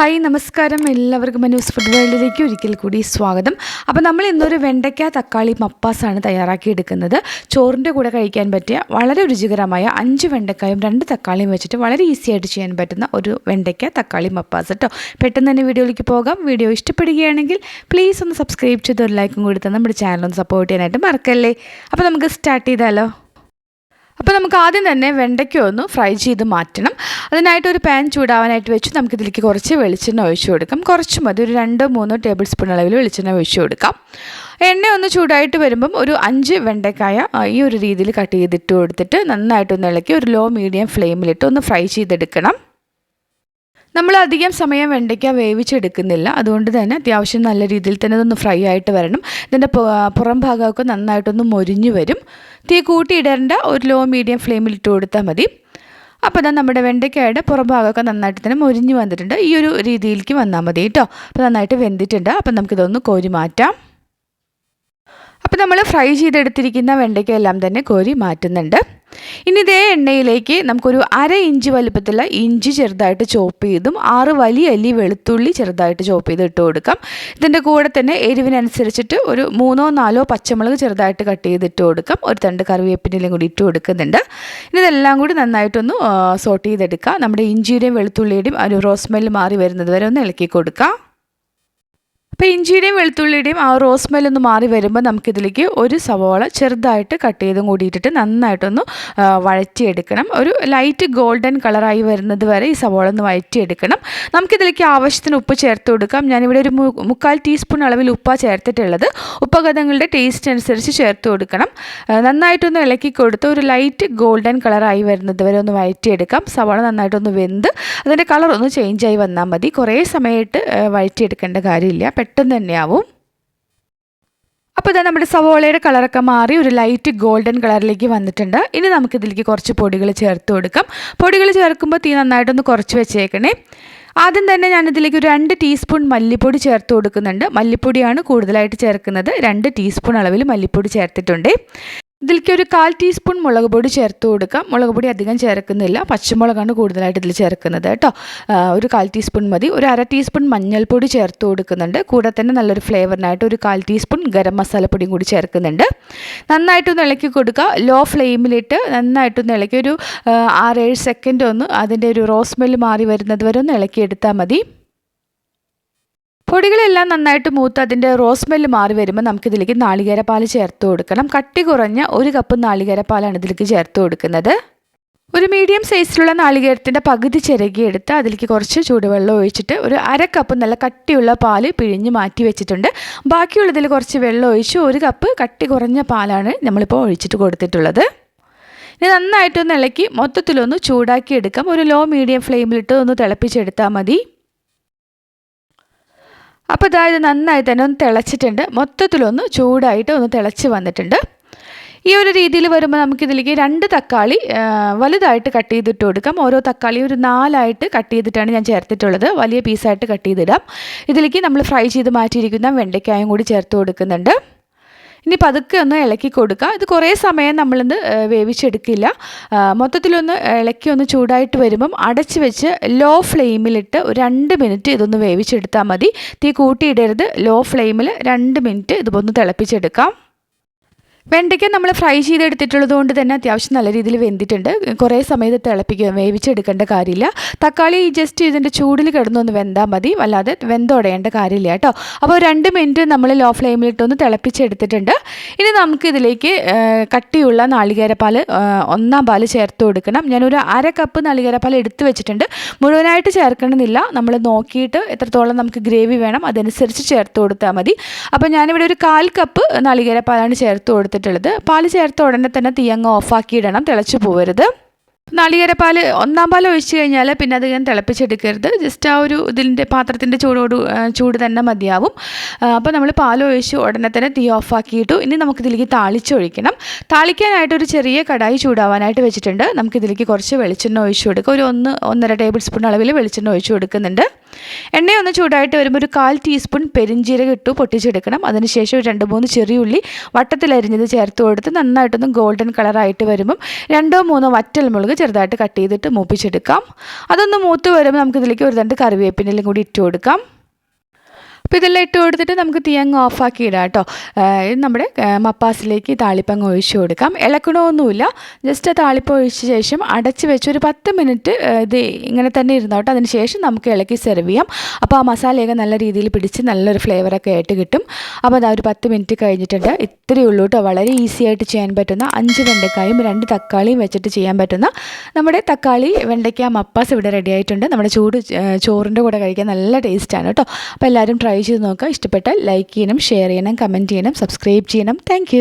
Hi നമസ്കാരം, എല്ലാവർക്കും news food വേൾഡിലേക്ക് ഒരിക്കൽ കൂടി സ്വാഗതം. അപ്പോൾ നമ്മൾ ഇന്നൊരു വെണ്ടയ്ക്ക തക്കാളി മപ്പാസാണ് തയ്യാറാക്കിയെടുക്കുന്നത്. ചോറിൻ്റെ കൂടെ കഴിക്കാൻ പറ്റിയ വളരെ രുചികരമായ 5 വെണ്ടയ്ക്കായും 2 തക്കാളിയും വെച്ചിട്ട് വളരെ ഈസി ആയിട്ട് ചെയ്യാൻ പറ്റുന്ന ഒരു വെണ്ടയ്ക്ക തക്കാളി മപ്പാസ് കേട്ടോ. പെട്ടെന്ന് തന്നെ വീഡിയോയിലേക്ക് പോകാം. വീഡിയോ ഇഷ്ടപ്പെടുകയാണെങ്കിൽ പ്ലീസ് ഒന്ന് സബ്സ്ക്രൈബ് ചെയ്ത് ഒരു ലൈക്കും കൊടുത്ത് നമ്മുടെ ചാനൽ ഒന്ന് സപ്പോർട്ട് ചെയ്യാനായിട്ട് മറക്കല്ലേ. അപ്പോൾ നമുക്ക് സ്റ്റാർട്ട് ചെയ്താലോ. അപ്പോൾ നമുക്ക് ആദ്യം തന്നെ വെണ്ടയ്ക്ക ഒന്ന് ഫ്രൈ ചെയ്ത് മാറ്റണം. അതിനായിട്ട് ഒരു പാൻ ചൂടാവാനായിട്ട് വെച്ച് നമുക്കിതിലേക്ക് കുറച്ച് വെളിച്ചെണ്ണ ഒഴിച്ചു കൊടുക്കാം. കുറച്ച് മതി, ഒരു 2-3 ടേബിൾ സ്പൂൺ അളവിൽ വെളിച്ചെണ്ണ ഒഴിച്ചു കൊടുക്കാം. എണ്ണ ഒന്ന് ചൂടായിട്ട് വരുമ്പം ഒരു 5 വെണ്ടയ്ക്കായ ഈ ഒരു രീതിയിൽ കട്ട് ചെയ്തിട്ട് കൊടുത്തിട്ട് നന്നായിട്ടൊന്ന് ഇളക്കി ഒരു ലോ മീഡിയം ഫ്ലെയിമിലിട്ട് ഒന്ന് ഫ്രൈ ചെയ്തെടുക്കണം. നമ്മൾ അധികം സമയം വെണ്ടയ്ക്ക വേവിച്ചെടുക്കുന്നില്ല, അതുകൊണ്ട് തന്നെ അത്യാവശ്യം നല്ല രീതിയിൽ തന്നെ ഇതൊന്ന് ഫ്രൈ ആയിട്ട് വരണം. ഇതിൻ്റെ പുറം ഭാഗമൊക്കെ നന്നായിട്ടൊന്ന് മൊരിഞ്ഞു വരും. തീ കൂട്ടിയിടേണ്ട, ഒരു ലോ മീഡിയം ഫ്ലെയിമിൽ ഇട്ട് കൊടുത്താൽ മതി. അപ്പോൾ ഇതാ നമ്മുടെ വെണ്ടയ്ക്കയുടെ പുറം ഭാഗമൊക്കെ നന്നായിട്ട് തന്നെ മൊരിഞ്ഞു വന്നിട്ടുണ്ട്. ഈ ഒരു രീതിയിലേക്ക് വന്നാൽ മതി കേട്ടോ. അപ്പോൾ നന്നായിട്ട് വെന്തിട്ടുണ്ട്. അപ്പോൾ നമുക്കിതൊന്ന് കോരി മാറ്റാം. അപ്പോൾ നമ്മൾ ഫ്രൈ ചെയ്തെടുത്തിരിക്കുന്ന വെണ്ടയ്ക്ക എല്ലാം തന്നെ കോരി മാറ്റുന്നുണ്ട്. ഇനി ഇതേ എണ്ണയിലേക്ക് നമുക്കൊരു 1/2 ഇഞ്ച് വലുപ്പത്തിലുള്ള ഇഞ്ചി ചെറുതായിട്ട് ചോപ്പ് ചെയ്തും 6 വലിയ അല്ലി വെളുത്തുള്ളി ചെറുതായിട്ട് ചോപ്പ് ചെയ്ത് ഇട്ട് കൊടുക്കാം. ഇതിൻ്റെ കൂടെ തന്നെ എരിവിനനുസരിച്ചിട്ട് ഒരു 3-4 പച്ചമുളക് ചെറുതായിട്ട് കട്ട് ചെയ്തിട്ട് കൊടുക്കാം. ഒരു തണ്ട് കറിവേപ്പിൻ്റെയും കൂടി ഇട്ട് കൊടുക്കുന്നുണ്ട്. ഇനി ഇതെല്ലാം കൂടി നന്നായിട്ടൊന്ന് സോട്ട് ചെയ്തെടുക്കുക. നമ്മുടെ ഇഞ്ചിയുടെയും വെളുത്തുള്ളിയുടെയും ഒരു റോസ് സ്മെല്ല് മാറി വരുന്നത് വരെ ഒന്ന് ഇളക്കി കൊടുക്കാം. അപ്പോൾ ഇഞ്ചിയുടെയും വെളുത്തുള്ളിയുടെയും ആ റോസ് സ്മെല്ലൊന്ന് മാറി വരുമ്പോൾ നമുക്കിതിലേക്ക് ഒരു സവോള ചെറുതായിട്ട് കട്ട് ചെയ്തും കൂടിയിട്ടിട്ട് നന്നായിട്ടൊന്ന് വഴറ്റിയെടുക്കണം. ഒരു ലൈറ്റ് ഗോൾഡൻ കളറായി വരുന്നത് വരെ ഈ സവോള ഒന്ന് വഴറ്റിയെടുക്കണം. നമുക്കിതിലേക്ക് ആവശ്യത്തിന് ഉപ്പ് ചേർത്ത് കൊടുക്കാം. ഞാനിവിടെ ഒരു 3/4 ടീസ്പൂൺ അളവിൽ ഉപ്പാണ് ചേർത്തിട്ടുള്ളത്. ഉപ്പൊക്കെ നിങ്ങളുടെ ടേസ്റ്റ് അനുസരിച്ച് ചേർത്ത് കൊടുക്കണം. നന്നായിട്ടൊന്ന് ഇളക്കി കൊടുത്ത് ഒരു ലൈറ്റ് ഗോൾഡൻ കളറായി വരുന്നത് വരെ ഒന്ന് വഴറ്റിയെടുക്കാം. സവോള നന്നായിട്ടൊന്ന് വെന്ത് അതിൻ്റെ കളർ ഒന്ന് ചേഞ്ചായി വന്നാൽ മതി. കുറേ സമയമായിട്ട് വഴറ്റിയെടുക്കേണ്ട കാര്യമില്ല, പെട്ടെന്ന് തന്നെയാവും. അപ്പോൾ ഇതാ നമ്മുടെ സവോളയുടെ കളറൊക്കെ മാറി ഒരു ലൈറ്റ് ഗോൾഡൻ കളറിലേക്ക് വന്നിട്ടുണ്ട്. ഇനി നമുക്കിതിലേക്ക് കുറച്ച് പൊടികൾ ചേർത്ത് കൊടുക്കാം. പൊടികൾ ചേർക്കുമ്പോൾ തീ നന്നായിട്ടൊന്ന് കുറച്ച് വെച്ചേക്കണേ. ആദ്യം തന്നെ ഞാനിതിലേക്ക് ഒരു 2 ടീസ്പൂൺ മല്ലിപ്പൊടി ചേർത്ത് കൊടുക്കുന്നുണ്ട്. മല്ലിപ്പൊടിയാണ് കൂടുതലായിട്ട് ചേർക്കുന്നത്. 2 ടീസ്പൂൺ അളവിൽ മല്ലിപ്പൊടി ചേർത്തിട്ടുണ്ട്. ഇതിലേക്ക് ഒരു 1/4 ടീസ്പൂൺ മുളക് പൊടി ചേർത്ത് കൊടുക്കാം. മുളക് പൊടി അധികം ചേർക്കുന്നില്ല, പച്ചമുളകാണ് കൂടുതലായിട്ട് ഇതിൽ ചേർക്കുന്നത് കേട്ടോ. ഒരു 1/4 ടീസ്പൂൺ മതി. ഒരു 1/2 ടീസ്പൂൺ മഞ്ഞൾപ്പൊടി ചേർത്ത് കൊടുക്കുന്നുണ്ട്. കൂടെ തന്നെ നല്ലൊരു ഫ്ലേവറിനായിട്ട് ഒരു 1/4 ടീസ്പൂൺ ഗരം മസാലപ്പൊടിയും കൂടി ചേർക്കുന്നുണ്ട്. നന്നായിട്ടൊന്ന് ഇളക്കി കൊടുക്കുക. ലോ ഫ്ലെയിമിലിട്ട് നന്നായിട്ടൊന്ന് ഇളക്കി ഒരു 6-7 സെക്കൻഡ് ഒന്ന് അതിൻ്റെ ഒരു റോസ് സ്മെല്ല് മാറി വരുന്നത് വരെ ഒന്ന് ഇളക്കിയെടുത്താൽ മതി. പൊടികളെല്ലാം നന്നായിട്ട് മൂത്ത് അതിൻ്റെ റോസ് സ്മെല്ല് മാറി വരുമ്പോൾ നമുക്കിതിലേക്ക് നാളികേരപ്പാൽ ചേർത്ത് കൊടുക്കണം. കട്ടി കുറഞ്ഞ 1 കപ്പ് നാളികേരപ്പാലാണ് ഇതിലേക്ക് ചേർത്ത് കൊടുക്കുന്നത്. ഒരു മീഡിയം സൈസിലുള്ള നാളികേരത്തിൻ്റെ പകുതി ചിരകിയെടുത്ത് അതിലേക്ക് കുറച്ച് ചൂടുവെള്ളം ഒഴിച്ചിട്ട് ഒരു 1/2 കപ്പ് നല്ല കട്ടിയുള്ള പാൽ പിഴിഞ്ഞ് മാറ്റി വെച്ചിട്ടുണ്ട്. ബാക്കിയുള്ളതിൽ കുറച്ച് വെള്ളം ഒഴിച്ച് 1 കപ്പ് കട്ടി കുറഞ്ഞ പാലാണ് നമ്മളിപ്പോൾ ഒഴിച്ചിട്ട് കൊടുത്തിട്ടുള്ളത്. ഇനി നന്നായിട്ടൊന്ന് ഇളക്കി മൊത്തത്തിലൊന്ന് ചൂടാക്കി എടുക്കാം. ഒരു ലോ മീഡിയം ഫ്ലെയിമിലിട്ട് ഒന്ന് തിളപ്പിച്ചെടുത്താൽ മതി. അപ്പോൾ ഇത് നന്നായി തന്നെ ഒന്ന് തിളച്ചിട്ടുണ്ട്. മൊത്തത്തിലൊന്ന് ചൂടായിട്ട് ഒന്ന് തിളച്ച് വന്നിട്ടുണ്ട്. ഈ ഒരു രീതിയിൽ വരുമ്പോൾ നമുക്കിതിലേക്ക് 2 തക്കാളി വലുതായിട്ട് കട്ട് ചെയ്തിട്ട് കൊടുക്കാം. ഓരോ തക്കാളി ഒരു 4 കട്ട് ചെയ്തിട്ടാണ് ഞാൻ ചേർത്തിട്ടുള്ളത്. വലിയ പീസായിട്ട് കട്ട് ചെയ്തിടാം. ഇതിലേക്ക് നമ്മൾ ഫ്രൈ ചെയ്ത് മാറ്റിയിരിക്കുന്ന വെണ്ടയ്ക്കായും കൂടി ചേർത്ത് കൊടുക്കുന്നുണ്ട്. ഇനി പതുക്കെ ഒന്ന് ഇളക്കി കൊടുക്കുക. ഇത് കുറേ സമയം നമ്മളിന്ന് വേവിച്ചെടുക്കില്ല. മൊത്തത്തിലൊന്ന് ഇളക്കി ഒന്ന് ചൂടായിട്ട് വരുമ്പം അടച്ച് വെച്ച് ലോ ഫ്ലെയിമിലിട്ട് ഒരു 2 മിനിറ്റ് ഇതൊന്ന് വേവിച്ചെടുത്താൽ മതി. തീ കൂട്ടിയിടരുത്. ലോ ഫ്ലെയിമിൽ 2 മിനിറ്റ് ഇതൊന്ന് തിളപ്പിച്ചെടുക്കാം. വെണ്ടയ്ക്ക നമ്മൾ ഫ്രൈ ചെയ്തെടുത്തിട്ടുള്ളത് കൊണ്ട് തന്നെ അത്യാവശ്യം നല്ല രീതിയിൽ വെന്തിട്ടുണ്ട്. കുറേ സമയത്ത് വേവിച്ചെടുക്കേണ്ട കാര്യമില്ല. തക്കാളി ജസ്റ്റ് ഇതിൻ്റെ ചൂടിൽ കിടന്നൊന്ന് വെന്താൽ മതി, വല്ലാതെ വെന്തുടയേണ്ട കാര്യമില്ല കേട്ടോ. അപ്പോൾ 2 മിനിറ്റ് നമ്മൾ ലോ ഫ്ലെയിമിലിട്ടൊന്ന് തിളപ്പിച്ചെടുത്തിട്ടുണ്ട്. ഇനി നമുക്കിതിലേക്ക് കട്ടിയുള്ള നാളികേരപ്പാൽ 1/4 പാൽ ചേർത്ത് കൊടുക്കണം. ഞാനൊരു 1/2 കപ്പ് നാളികേരപ്പാൽ എടുത്ത് വെച്ചിട്ടുണ്ട്. മുഴുവനായിട്ട് ചേർക്കണമെന്നില്ല, നമ്മൾ നോക്കിയിട്ട് എത്രത്തോളം നമുക്ക് ഗ്രേവി വേണം അതനുസരിച്ച് ചേർത്ത് കൊടുത്താൽ മതി. അപ്പോൾ ഞാനിവിടെ ഒരു 1/4 കപ്പ് നാളികേരപ്പാലാണ് ചേർത്ത് കൊടുത്തിട്ടുള്ളത്. പാൽ ചേർത്ത ഉടനെ തന്നെ തീ അങ്ങ് ഓഫാക്കിയിടണം, തിളച്ചു പോകരുത്. നാളികേരപ്പാൽ 1/4 പാൽ ഒഴിച്ച് കഴിഞ്ഞാൽ പിന്നെ അത് ഞാൻ തിളപ്പിച്ചെടുക്കരുത്. ജസ്റ്റ് ആ ഒരു ഇതിൻ്റെ പാത്രത്തിൻ്റെ ചൂട് തന്നെ മതിയാവും. അപ്പോൾ നമ്മൾ പാൽ ഒഴിച്ച് ഉടനെ തന്നെ തീ ഓഫാക്കിയിട്ടു. ഇനി നമുക്കിതിലേക്ക് താളിച്ചൊഴിക്കണം. താളിക്കാനായിട്ട് ഒരു ചെറിയ കടായി ചൂടാവാനായിട്ട് വെച്ചിട്ടുണ്ട്. നമുക്കിതിലേക്ക് കുറച്ച് വെളിച്ചെണ്ണ ഒഴിച്ച് കൊടുക്കുക. ഒരു 1-1.5 ടേബിൾ സ്പൂൺ അളവിൽ വെളിച്ചെണ്ണ ഒഴിച്ച് കൊടുക്കുന്നുണ്ട്. എണ്ണയൊന്ന് ചൂടായിട്ട് വരുമ്പോൾ ഒരു 1/4 ടീസ്പൂൺ പെരിഞ്ജീരകം ഇട്ടു പൊട്ടിച്ചെടുക്കണം. അതിനുശേഷം 2-3 ചെറിയ ഉള്ളി വട്ടത്തിലരിഞ്ഞത് ചേർത്ത് കൊടുത്ത് നന്നായിട്ടൊന്ന് ഗോൾഡൻ കളറായിട്ട് വരുമ്പം 2-3 വറ്റൽമുളക് ചെറുതായിട്ട് കട്ട് ചെയ്തിട്ട് മൂപ്പിച്ചെടുക്കാം. അതൊന്ന് മൂത്ത് വരുമ്പോൾ നമുക്കിതിലേക്ക് ഒരു 2 കറിവേപ്പിൻ്റെലും കൂടി ഇട്ട് കൊടുക്കാം. അപ്പോൾ ഇതെല്ലാം ഇട്ട് കൊടുത്തിട്ട് നമുക്ക് തീ അങ്ങ് ഓഫാക്കി ഇടാം കേട്ടോ. ഇത് നമ്മുടെ മപ്പാസിലേക്ക് താളിപ്പങ്ങ് ഒഴിച്ച് കൊടുക്കാം. ഇളക്കണമൊന്നുമില്ല, ജസ്റ്റ് താളിപ്പ് ഒഴിച്ച ശേഷം അടച്ച് വെച്ച് ഒരു 10 മിനിറ്റ് ഇത് ഇങ്ങനെ തന്നെ ഇരുന്നോട്ടെ. അതിന് ശേഷം നമുക്ക് ഇളക്കി സെർവ് ചെയ്യാം. അപ്പോൾ ആ മസാലയൊക്കെ നല്ല രീതിയിൽ പിടിച്ച് നല്ലൊരു ഫ്ലേവറൊക്കെ ആയിട്ട് കിട്ടും. അപ്പോൾ അതാ ഒരു 10 മിനിറ്റ് കഴിഞ്ഞിട്ടുണ്ട്. ഇത്രയേ ഉള്ളൂ കേട്ടോ. വളരെ ഈസി ആയിട്ട് ചെയ്യാൻ പറ്റുന്ന 5 വെണ്ടക്കായും 2 തക്കാളിയും വെച്ചിട്ട് ചെയ്യാൻ പറ്റുന്ന നമ്മുടെ തക്കാളി വെണ്ടയ്ക്ക മപ്പാസ് ഇവിടെ റെഡി ആയിട്ടുണ്ട്. നമ്മുടെ ചോറിൻ്റെ കൂടെ കഴിക്കാൻ നല്ല ടേസ്റ്റാണ് കേട്ടോ. അപ്പോൾ എല്ലാവരും ട്രൈ ചെയ്ത് നോക്കുക. ഇഷ്ടപ്പെട്ടാൽ ലൈക്ക് ചെയ്യണം, ഷെയർ ചെയ്യണം, കമൻറ്റ് ചെയ്യണം, സബ്സ്ക്രൈബ് ചെയ്യണം. താങ്ക്